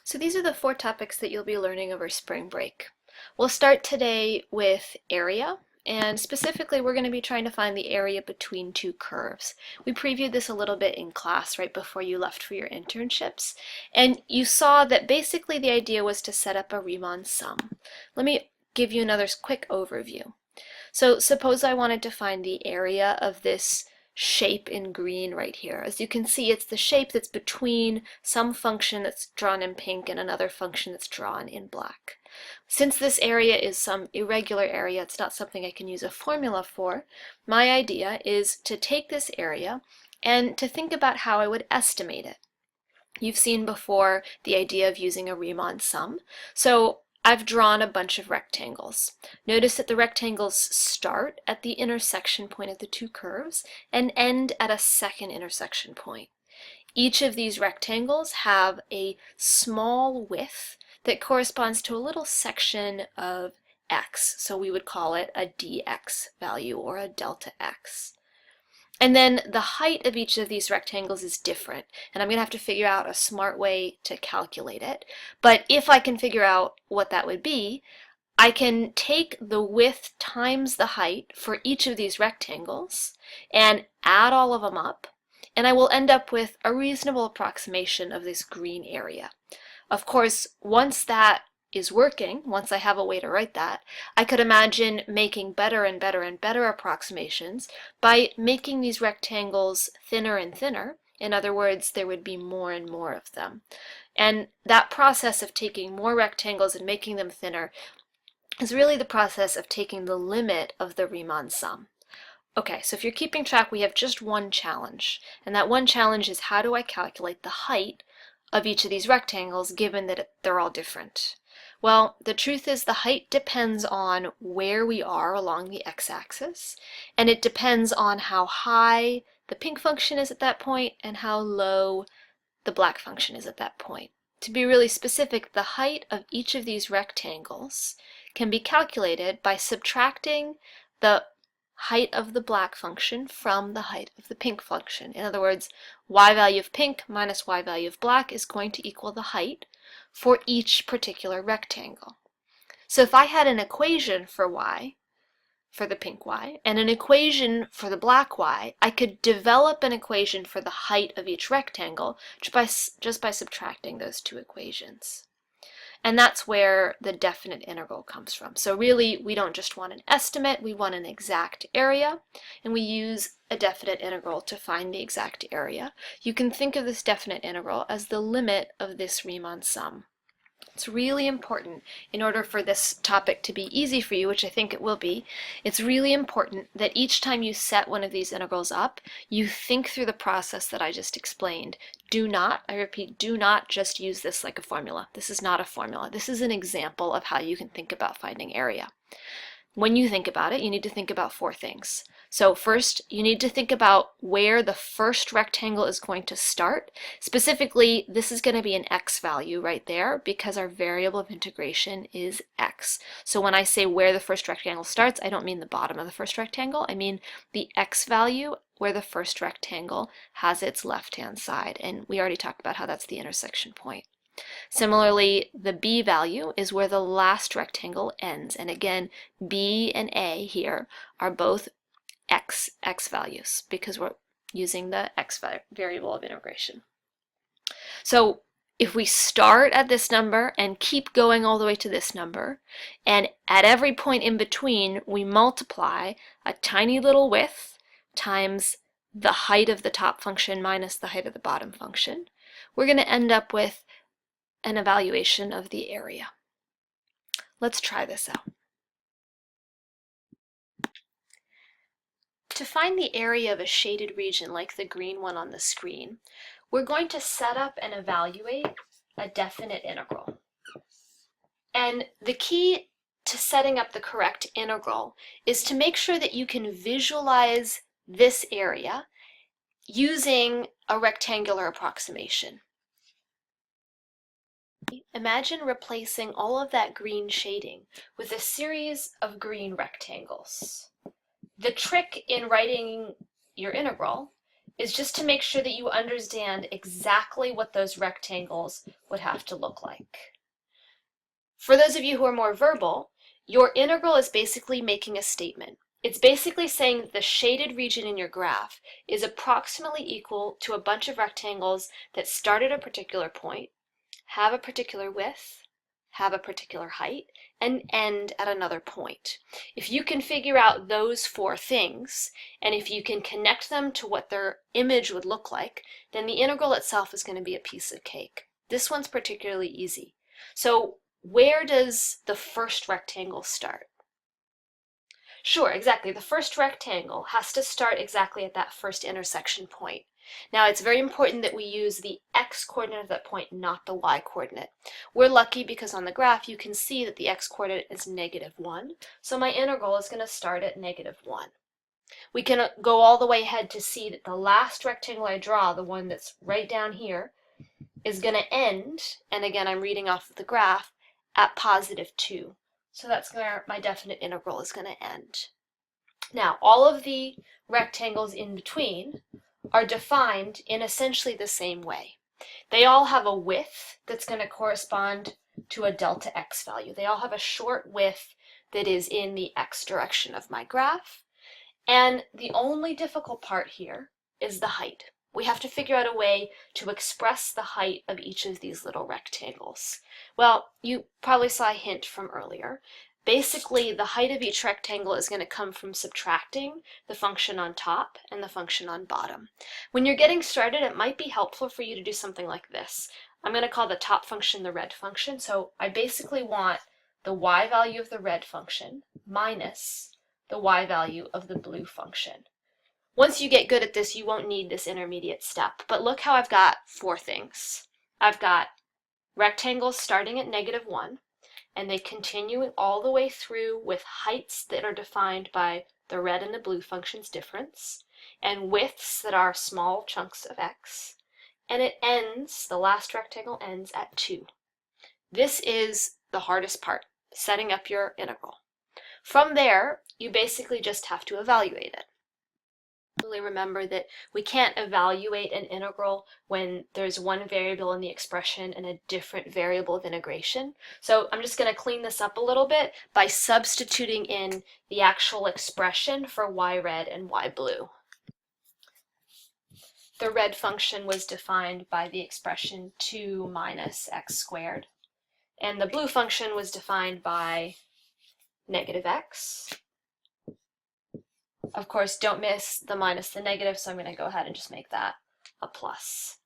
So these are the 4 topics that you'll be learning over spring break. We'll start today with area, and specifically we're going to be trying to find the area between 2 curves. We previewed this a little bit in class right before you left for your internships, and you saw that basically the idea was to set up a Riemann sum. Let me give you another quick overview. So suppose I wanted to find the area of this shape in green right here. As you can see, it's the shape that's between some function that's drawn in pink and another function that's drawn in black. Since this area is some irregular area, it's not something I can use a formula for, my idea is to take this area and to think about how I would estimate it. You've seen before the idea of using a Riemann sum. So I've drawn a bunch of rectangles. Notice that the rectangles start at the intersection point of the 2 curves and end at a second intersection point. Each of these rectangles have a small width that corresponds to a little section of x, so we would call it a dx value or a delta x. And then the height of each of these rectangles is different, and I'm going to have to figure out a smart way to calculate it. But if I can figure out what that would be, I can take the width times the height for each of these rectangles and add all of them up, and I will end up with a reasonable approximation of this green area. Of course, once that is working, once I have a way to write that, I could imagine making better and better and better approximations by making these rectangles thinner and thinner. In other words, there would be more and more of them. And that process of taking more rectangles and making them thinner is really the process of taking the limit of the Riemann sum. Okay, so if you're keeping track, we have just one challenge, and that one challenge is how do I calculate the height of each of these rectangles given that they're all different? Well, the truth is the height depends on where we are along the x-axis, and it depends on how high the pink function is at that point and how low the black function is at that point. To be really specific, the height of each of these rectangles can be calculated by subtracting the height of the black function from the height of the pink function. In other words, y value of pink minus y value of black is going to equal the height for each particular rectangle. So if I had an equation for y, for the pink y, and an equation for the black y, I could develop an equation for the height of each rectangle just by subtracting those 2 equations. And that's where the definite integral comes from. So really, we don't just want an estimate, we want an exact area, and we use a definite integral to find the exact area. You can think of this definite integral as the limit of this Riemann sum. It's really important, in order for this topic to be easy for you, which I think it will be, it's really important that each time you set one of these integrals up, you think through the process that I just explained. Do not, I repeat, do not just use this like a formula. This is not a formula. This is an example of how you can think about finding area. When you think about it, you need to think about 4 things. So first, you need to think about where the first rectangle is going to start. Specifically, this is going to be an x value right there because our variable of integration is x. So when I say where the first rectangle starts, I don't mean the bottom of the first rectangle. I mean the x value where the first rectangle has its left-hand side. And we already talked about how that's the intersection point. Similarly, the b value is where the last rectangle ends. And again, b and a here are both x values because we're using the x variable of integration. So if we start at this number and keep going all the way to this number, and at every point in between we multiply a tiny little width times the height of the top function minus the height of the bottom function, we're going to end up with an evaluation of the area. Let's try this out. To find the area of a shaded region like the green one on the screen, we're going to set up and evaluate a definite integral. And the key to setting up the correct integral is to make sure that you can visualize this area using a rectangular approximation. Imagine replacing all of that green shading with a series of green rectangles. The trick in writing your integral is just to make sure that you understand exactly what those rectangles would have to look like. For those of you who are more verbal, your integral is basically making a statement. It's basically saying that the shaded region in your graph is approximately equal to a bunch of rectangles that start at a particular point, have a particular width, have a particular height, and end at another point. If you can figure out those four things, and if you can connect them to what their image would look like, then the integral itself is going to be a piece of cake. This one's particularly easy. So where does the first rectangle start? Sure, exactly. The first rectangle has to start exactly at that first intersection point. Now, it's very important that we use the x-coordinate of that point, not the y-coordinate. We're lucky because on the graph you can see that the x-coordinate is -1, so my integral is going to start at -1. We can go all the way ahead to see that the last rectangle I draw, the one that's right down here, is going to end, and again I'm reading off of the graph, at +2. So that's where my definite integral is going to end. Now, all of the rectangles in between are defined in essentially the same way. They all have a width that's going to correspond to a delta x value. They all have a short width that is in the x direction of my graph. And the only difficult part here is the height. We have to figure out a way to express the height of each of these little rectangles. Well, you probably saw a hint from earlier. Basically, the height of each rectangle is going to come from subtracting the function on top and the function on bottom. When you're getting started, it might be helpful for you to do something like this. I'm going to call the top function the red function. So I basically want the y value of the red function minus the y value of the blue function. Once you get good at this, you won't need this intermediate step. But look how I've got four things. I've got rectangles starting at -1, and they continue all the way through with heights that are defined by the red and the blue function's difference, and widths that are small chunks of x, and it ends, the last rectangle ends at 2. This is the hardest part, setting up your integral. From there, you basically just have to evaluate it. Really remember that we can't evaluate an integral when there's one variable in the expression and a different variable of integration. So I'm just going to clean this up a little bit by substituting in the actual expression for y red and y blue. The red function was defined by the expression 2 minus x squared, and the blue function was defined by -x. Of course, don't miss the minus the negative, so I'm going to go ahead and just make that a plus.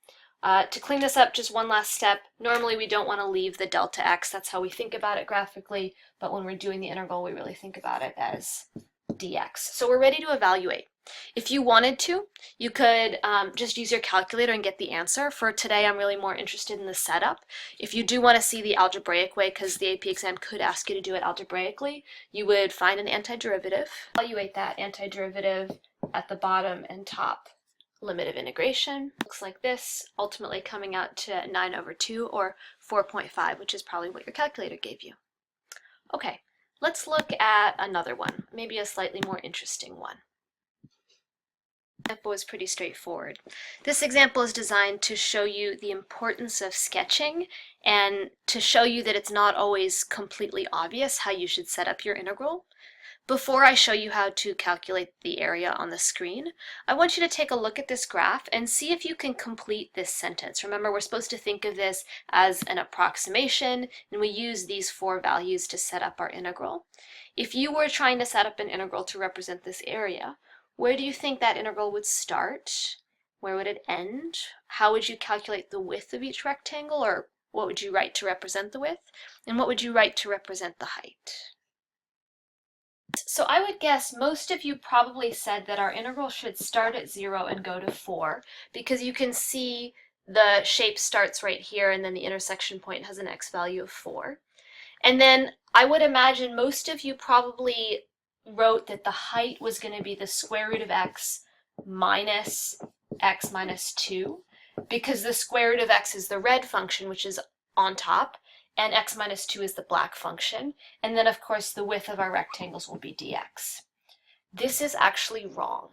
To clean this up, just one last step. Normally we don't want to leave the delta x. That's how we think about it graphically, but when we're doing the integral, we really think about it as dx. So we're ready to evaluate. If you wanted to, you could just use your calculator and get the answer. For today, I'm really more interested in the setup. If you do want to see the algebraic way, because the AP exam could ask you to do it algebraically, you would find an antiderivative, evaluate that antiderivative at the bottom and top limit of integration. Looks like this, ultimately coming out to 9/2 or 4.5, which is probably what your calculator gave you. Okay, let's look at another one, maybe a slightly more interesting one. Example is pretty straightforward. This example is designed to show you the importance of sketching and to show you that it's not always completely obvious how you should set up your integral. Before I show you how to calculate the area on the screen, I want you to take a look at this graph and see if you can complete this sentence. Remember, we're supposed to think of this as an approximation, and we use these four values to set up our integral. If you were trying to set up an integral to represent this area, where do you think that integral would start? Where would it end? How would you calculate the width of each rectangle, or what would you write to represent the width? And what would you write to represent the height? So I would guess most of you probably said that our integral should start at 0 and go to 4, because you can see the shape starts right here and then the intersection point has an x value of 4. And then I would imagine most of you probably wrote that the height was going to be the square root of x minus 2, because the square root of x is the red function, which is on top, and x minus 2 is the black function, and then of course the width of our rectangles will be dx. This is actually wrong.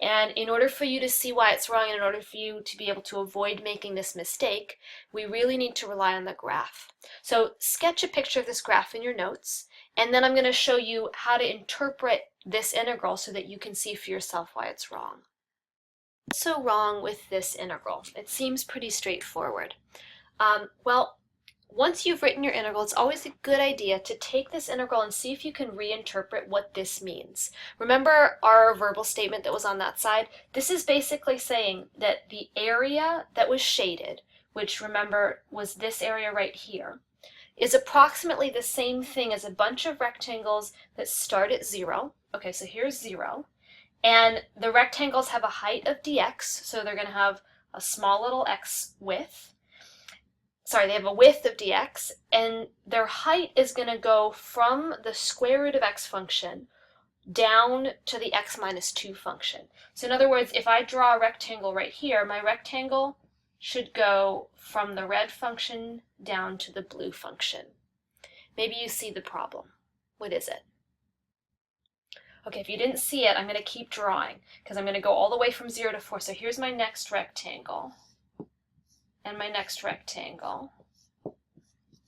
And in order for you to see why it's wrong and in order for you to be able to avoid making this mistake, we really need to rely on the graph. So sketch a picture of this graph in your notes, and then I'm going to show you how to interpret this integral so that you can see for yourself why it's wrong. What's so wrong with this integral? It seems pretty straightforward. Well, once you've written your integral, it's always a good idea to take this integral and see if you can reinterpret what this means. Remember our verbal statement that was on that side? This is basically saying that the area that was shaded, which remember was this area right here, is approximately the same thing as a bunch of rectangles that start at 0. Okay, so here's 0. And the rectangles have a height of dx, so they're going to have a small little x width. Sorry, they have a width of dx, and their height is going to go from the square root of x function down to the x minus 2 function. So in other words, if I draw a rectangle right here, my rectangle should go from the red function down to the blue function. Maybe you see the problem. What is it? Okay, if you didn't see it, I'm going to keep drawing because I'm going to go all the way from 0 to 4. So here's my next rectangle. And my next rectangle.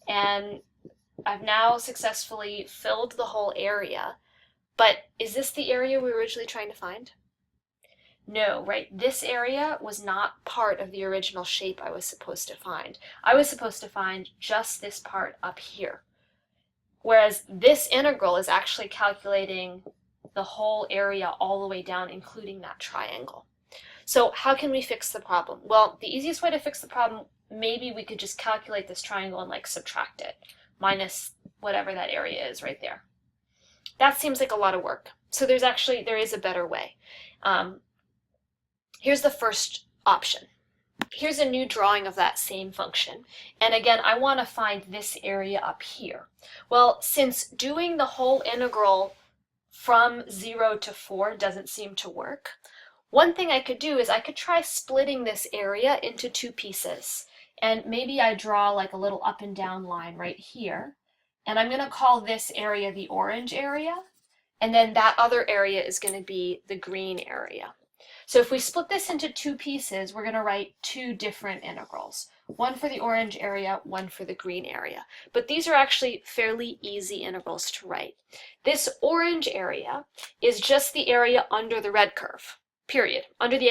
And I've now successfully filled the whole area. But is this the area we were originally trying to find? No, right? This area was not part of the original shape I was supposed to find. I was supposed to find just this part up here. Whereas this integral is actually calculating the whole area all the way down, including that triangle. So how can we fix the problem? Well, the easiest way to fix the problem, maybe we could just calculate this triangle and like subtract it, minus whatever that area is right there. That seems like a lot of work. So there is a better way. Here's the first option. Here's a new drawing of that same function. And again, I want to find this area up here. Well, since doing the whole integral from 0 to 4 doesn't seem to work, one thing I could do is I could try splitting this area into 2 pieces. And maybe I draw like a little up and down line right here. And I'm going to call this area the orange area. And then that other area is going to be the green area. So if we split this into 2 pieces, we're going to write 2 different integrals. One for the orange area, one for the green area. But these are actually fairly easy integrals to write. This orange area is just the area under the red curve. Period. Under the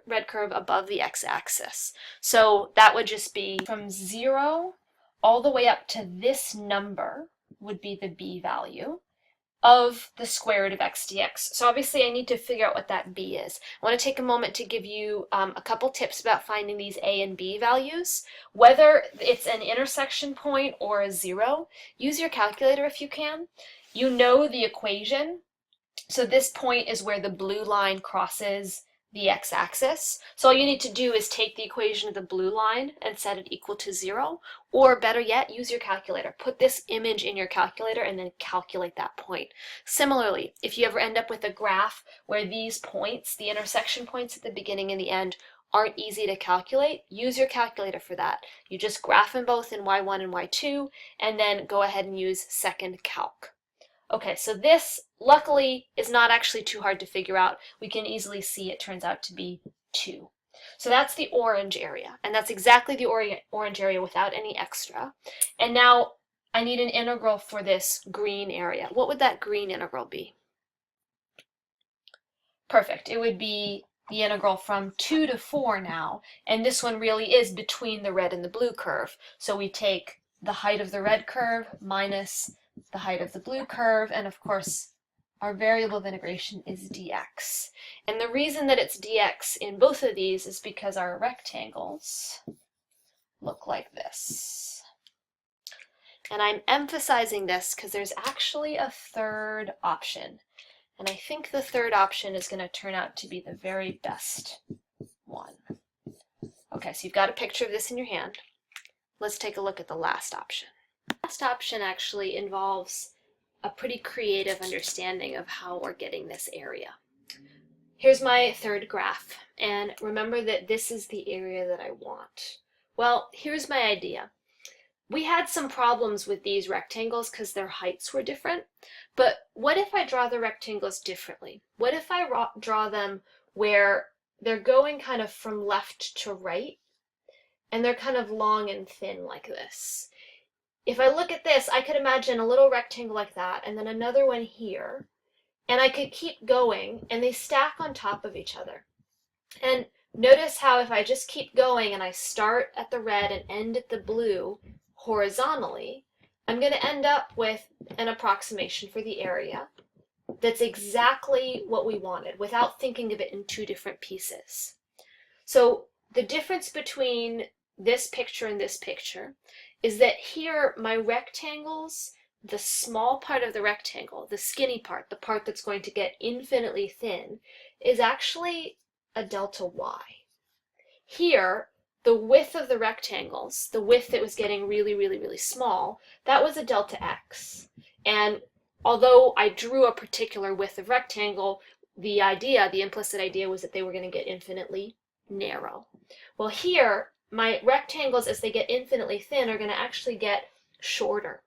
red curve above the x-axis. So that would just be from 0 all the way up to this number would be the b value of the square root of x dx. So obviously I need to figure out what that b is. I want to take a moment to give you a couple tips about finding these a and b values. Whether it's an intersection point or a 0, use your calculator if you can. You know the equation. So this point is where the blue line crosses the x-axis. So all you need to do is take the equation of the blue line and set it equal to 0, or better yet, use your calculator. Put this image in your calculator and then calculate that point. Similarly, if you ever end up with a graph where these points, the intersection points at the beginning and the end, aren't easy to calculate, use your calculator for that. You just graph them both in y1 and y2, and then go ahead and use second calc. Okay, so this, luckily, is not actually too hard to figure out. We can easily see it turns out to be 2. So that's the orange area, and that's exactly the orange area without any extra. And now I need an integral for this green area. What would that green integral be? Perfect. It would be the integral from 2 to 4 now, and this one really is between the red and the blue curve. So we take the height of the red curve minus the height of the blue curve, and of course our variable of integration is dx. And the reason that it's dx in both of these is because our rectangles look like this. And I'm emphasizing this because there's actually a third option. And I think the third option is going to turn out to be the very best one. Okay, so you've got a picture of this in your hand. Let's take a look at the last option. The last option actually involves a pretty creative understanding of how we're getting this area. Here's my third graph, and remember that this is the area that I want. Well, here's my idea. We had some problems with these rectangles because their heights were different, but what if I draw the rectangles differently? What if I draw them where they're going kind of from left to right, and they're kind of long and thin like this. If I look at this, I could imagine a little rectangle like that, and then another one here, and I could keep going, and they stack on top of each other. And notice how if I just keep going and I start at the red and end at the blue horizontally, I'm going to end up with an approximation for the area that's exactly what we wanted without thinking of it in two different pieces. So the difference between this picture and this picture is that here my rectangles, the small part of the rectangle, the skinny part, the part that's going to get infinitely thin, is actually a delta y. Here, the width of the rectangles, the width that was getting really, really, really small, that was a delta x. And although I drew a particular width of rectangle, the implicit idea was that they were going to get infinitely narrow. Well, here, my rectangles, as they get infinitely thin, are going to actually get shorter,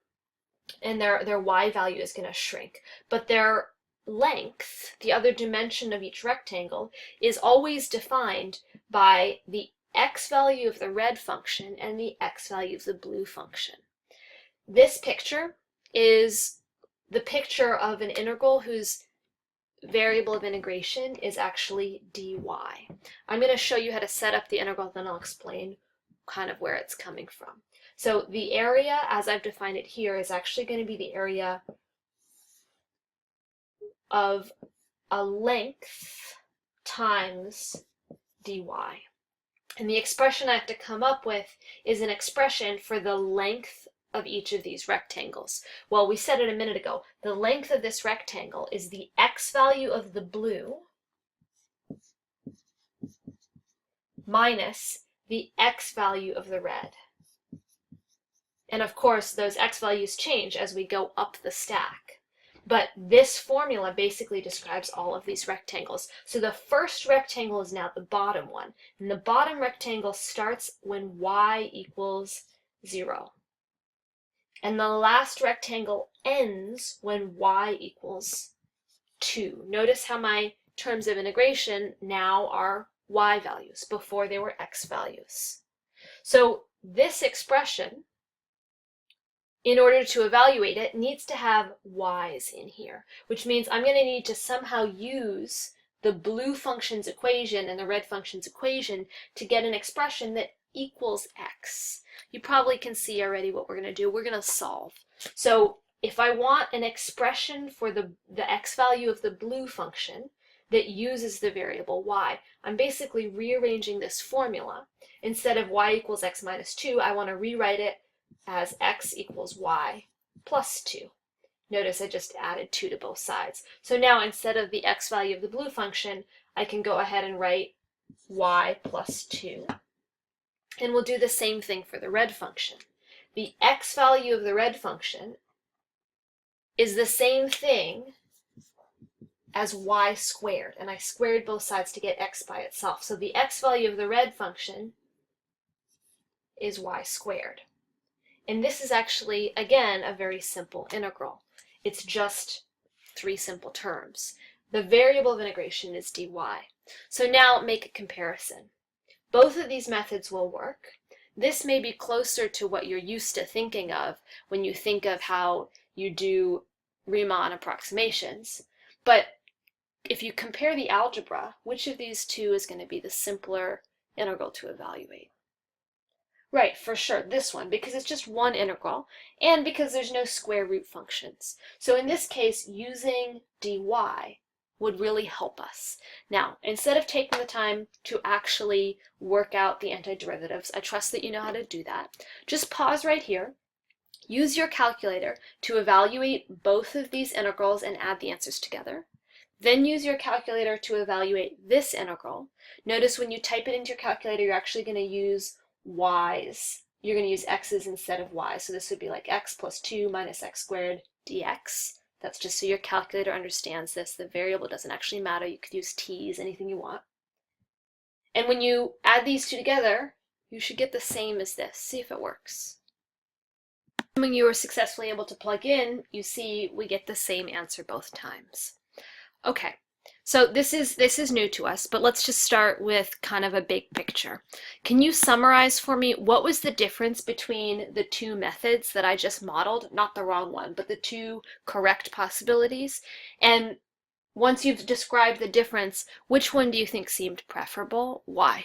and their y value is going to shrink. But their length, the other dimension of each rectangle, is always defined by the x value of the red function and the x value of the blue function. This picture is the picture of an integral whose variable of integration is actually dy. I'm going to show you how to set up the integral, then I'll explain kind of where it's coming from. So the area, as I've defined it here, is actually going to be the area of a length times dy. And the expression I have to come up with is an expression for the length of each of these rectangles. Well, we said it a minute ago. The length of this rectangle is the x value of the blue minus the x value of the red. And of course, those x values change as we go up the stack. But this formula basically describes all of these rectangles. So the first rectangle is now the bottom one. And the bottom rectangle starts when y equals 0. And the last rectangle ends when y equals 2. Notice how my terms of integration now are y values. Before they were x values. So this expression, in order to evaluate it, needs to have y's in here, which means I'm going to need to somehow use the blue function's equation and the red function's equation to get an expression that equals x. You probably can see already what we're going to do. We're going to solve. So if I want an expression for the x value of the blue function that uses the variable y, I'm basically rearranging this formula. Instead of y equals x minus 2, I want to rewrite it as x equals y plus 2. Notice I just added 2 to both sides. So now instead of the x value of the blue function, I can go ahead and write y plus 2. And we'll do the same thing for the red function. The x value of the red function is the same thing as y squared, and I squared both sides to get x by itself. So the x value of the red function is y squared. And this is actually, again, a very simple integral. It's just 3 simple terms. The variable of integration is dy. So now make a comparison. Both of these methods will work. This may be closer to what you're used to thinking of when you think of how you do Riemann approximations. But if you compare the algebra, which of these two is going to be the simpler integral to evaluate? Right, for sure, this one, because it's just one integral, and because there's no square root functions. So in this case, using dy would really help us. Now, instead of taking the time to actually work out the antiderivatives, I trust that you know how to do that. Just pause right here, use your calculator to evaluate both of these integrals and add the answers together. Then use your calculator to evaluate this integral. Notice when you type it into your calculator, you're actually going to use y's. You're going to use x's instead of y's. So this would be like x plus 2 minus x squared dx. That's just so your calculator understands this. The variable doesn't actually matter. You could use t's, anything you want. And when you add these two together, you should get the same as this. See if it works. When you were successfully able to plug in, you see we get the same answer both times. Okay, So this is new to us, but let's just start with kind of a big picture. Can you summarize for me what was the difference between the two methods that I just modeled? Not the wrong one, but the two correct possibilities. And once you've described the difference, which one do you think seemed preferable? Why?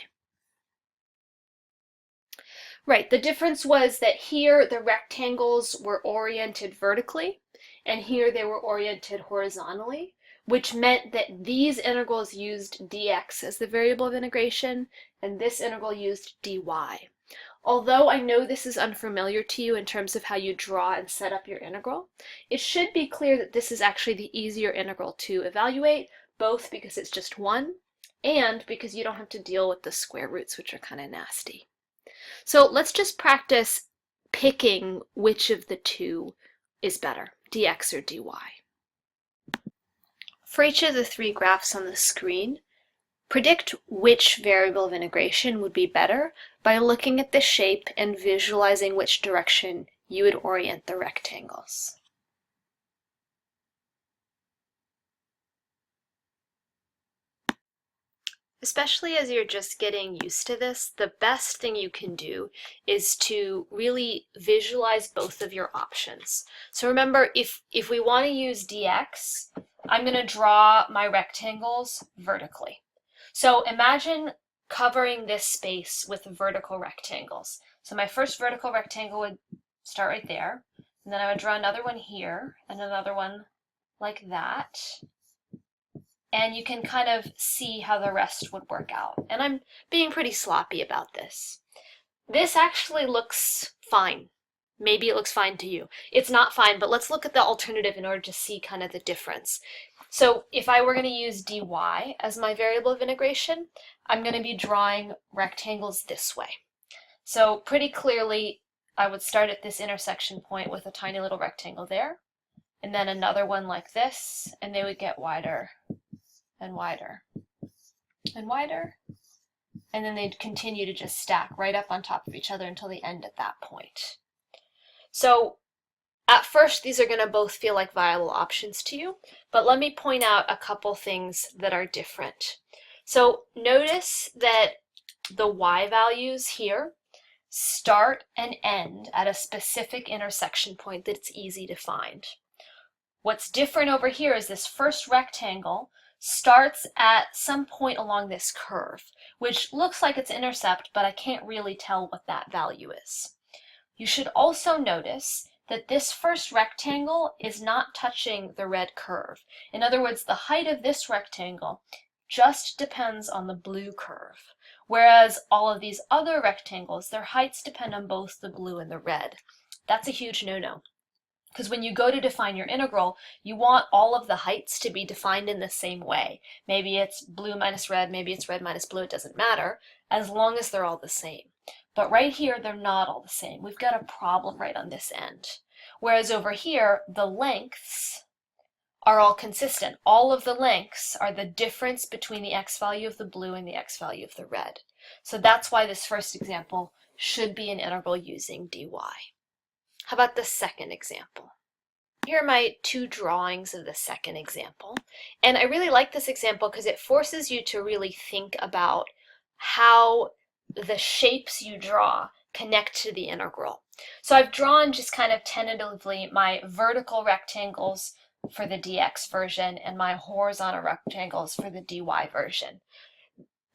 Right, the difference was that here the rectangles were oriented vertically, and here they were oriented horizontally, which meant that these integrals used dx as the variable of integration, and this integral used dy. Although I know this is unfamiliar to you in terms of how you draw and set up your integral, it should be clear that this is actually the easier integral to evaluate, both because it's just one, and because you don't have to deal with the square roots, which are kind of nasty. So let's just practice picking which of the two is better, dx or dy. For each of the three graphs on the screen, predict which variable of integration would be better by looking at the shape and visualizing which direction you would orient the rectangles. Especially as you're just getting used to this, the best thing you can do is to really visualize both of your options. So remember, if we want to use dx, I'm going to draw my rectangles vertically. So imagine covering this space with vertical rectangles. So my first vertical rectangle would start right there, and then I would draw another one here, and another one like that. And you can kind of see how the rest would work out. And I'm being pretty sloppy about this. This actually looks fine. Maybe it looks fine to you. It's not fine, but let's look at the alternative in order to see kind of the difference. So if I were going to use dy as my variable of integration, I'm going to be drawing rectangles this way. So pretty clearly, I would start at this intersection point with a tiny little rectangle there, and then another one like this, and they would get wider and wider and wider, and then they'd continue to just stack right up on top of each other until they end at that point. So at first these are going to both feel like viable options to you, but let me point out a couple things that are different. So notice that the y values here start and end at a specific intersection point that's easy to find. What's different over here is this first rectangle starts at some point along this curve, which looks like it's intercept, but I can't really tell what that value is. You should also notice that this first rectangle is not touching the red curve. In other words, the height of this rectangle just depends on the blue curve, whereas all of these other rectangles, their heights depend on both the blue and the red. That's a huge no-no. Because when you go to define your integral, you want all of the heights to be defined in the same way. Maybe it's blue minus red, maybe it's red minus blue, it doesn't matter, as long as they're all the same. But right here, they're not all the same. We've got a problem right on this end. Whereas over here, the lengths are all consistent. All of the lengths are the difference between the x value of the blue and the x value of the red. So that's why this first example should be an integral using dy. How about the second example? Here are my two drawings of the second example. And I really like this example because it forces you to really think about how the shapes you draw connect to the integral. So I've drawn just kind of tentatively my vertical rectangles for the dx version and my horizontal rectangles for the dy version.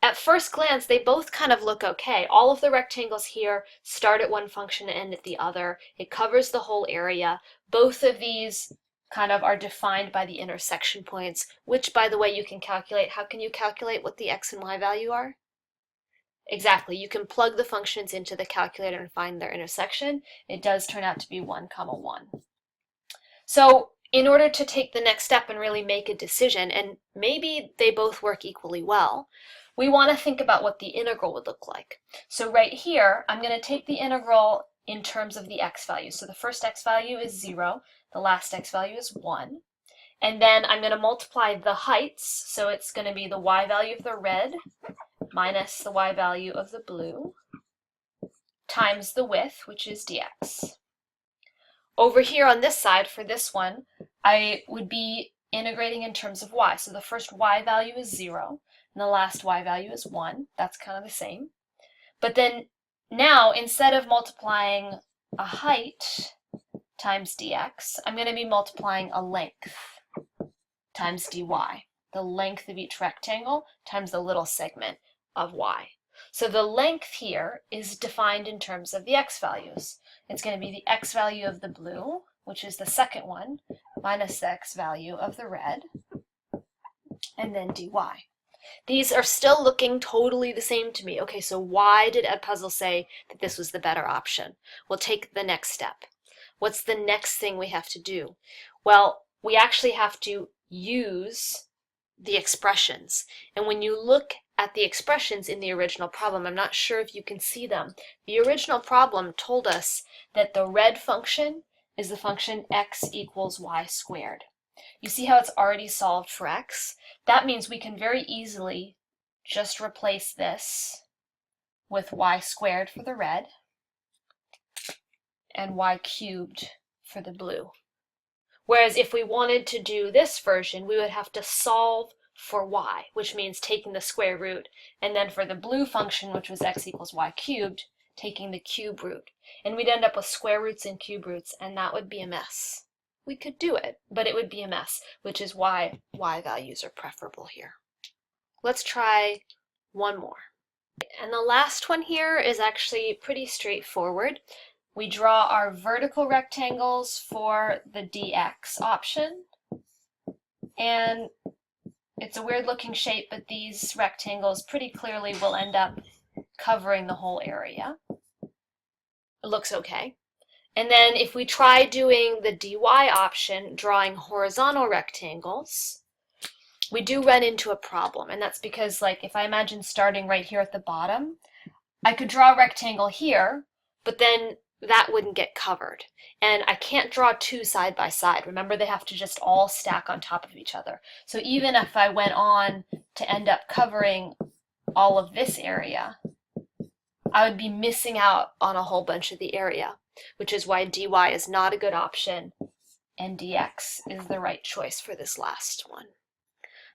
At first glance, they both kind of look okay. All of the rectangles here start at one function and end at the other. It covers the whole area. Both of these kind of are defined by the intersection points, which, by the way, you can calculate. How can you calculate what the x and y value are? Exactly. You can plug the functions into the calculator and find their intersection. It does turn out to be 1, 1. So in order to take the next step and really make a decision, and maybe they both work equally well, we want to think about what the integral would look like. So right here, I'm going to take the integral in terms of the x value. So the first x value is 0, the last x value is 1. And then I'm going to multiply the heights, so it's going to be the y value of the red minus the y value of the blue times the width, which is dx. Over here on this side, for this one, I would be integrating in terms of y. So the first y value is 0, and the last y value is 1. That's kind of the same. But then now, instead of multiplying a height times dx, I'm going to be multiplying a length times dy. The length of each rectangle times the little segment of y. So the length here is defined in terms of the x values. It's going to be the x value of the blue, which is the second one, minus the x value of the red, and then dy. These are still looking totally the same to me. Okay, so why did Edpuzzle say that this was the better option? We'll take the next step. What's the next thing we have to do? Well, we actually have to use the expressions. And when you look at the expressions in the original problem, I'm not sure if you can see them. The original problem told us that the red function is the function x equals y squared. You see how it's already solved for x? That means we can very easily just replace this with y squared for the red and y cubed for the blue. Whereas if we wanted to do this version, we would have to solve for y, which means taking the square root, and then for the blue function, which was x equals y cubed, taking the cube root. And we'd end up with square roots and cube roots, and that would be a mess. We could do it, but it would be a mess, which is why y values are preferable here. Let's try one more. And the last one here is actually pretty straightforward. We draw our vertical rectangles for the dx option, and it's a weird looking shape, but these rectangles pretty clearly will end up covering the whole area. It looks okay. And then if we try doing the dy option, drawing horizontal rectangles, we do run into a problem. And that's because, like, if I imagine starting right here at the bottom, I could draw a rectangle here, but then that wouldn't get covered. And I can't draw two side by side. Remember, they have to just all stack on top of each other. So even if I went on to end up covering all of this area, I would be missing out on a whole bunch of the area, which is why dy is not a good option and dx is the right choice for this last one.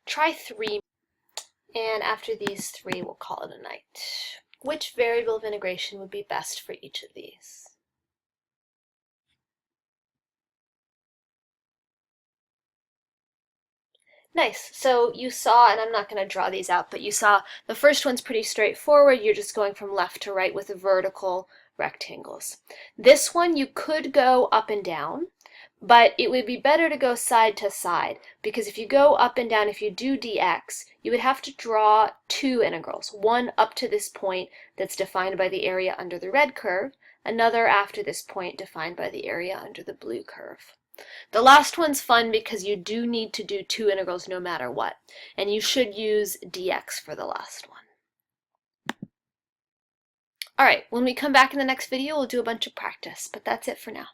Try 3, and after these 3, we'll call it a night. Which variable of integration would be best for each of these? Nice. So you saw, and I'm not going to draw these out, but you saw the first one's pretty straightforward. You're just going from left to right with the vertical rectangles. This one you could go up and down, but it would be better to go side to side, because if you go up and down, if you do dx, you would have to draw two integrals, one up to this point that's defined by the area under the red curve, another after this point defined by the area under the blue curve. The last one's fun because you do need to do two integrals no matter what, and you should use dx for the last one. Alright, when we come back in the next video, we'll do a bunch of practice, but that's it for now.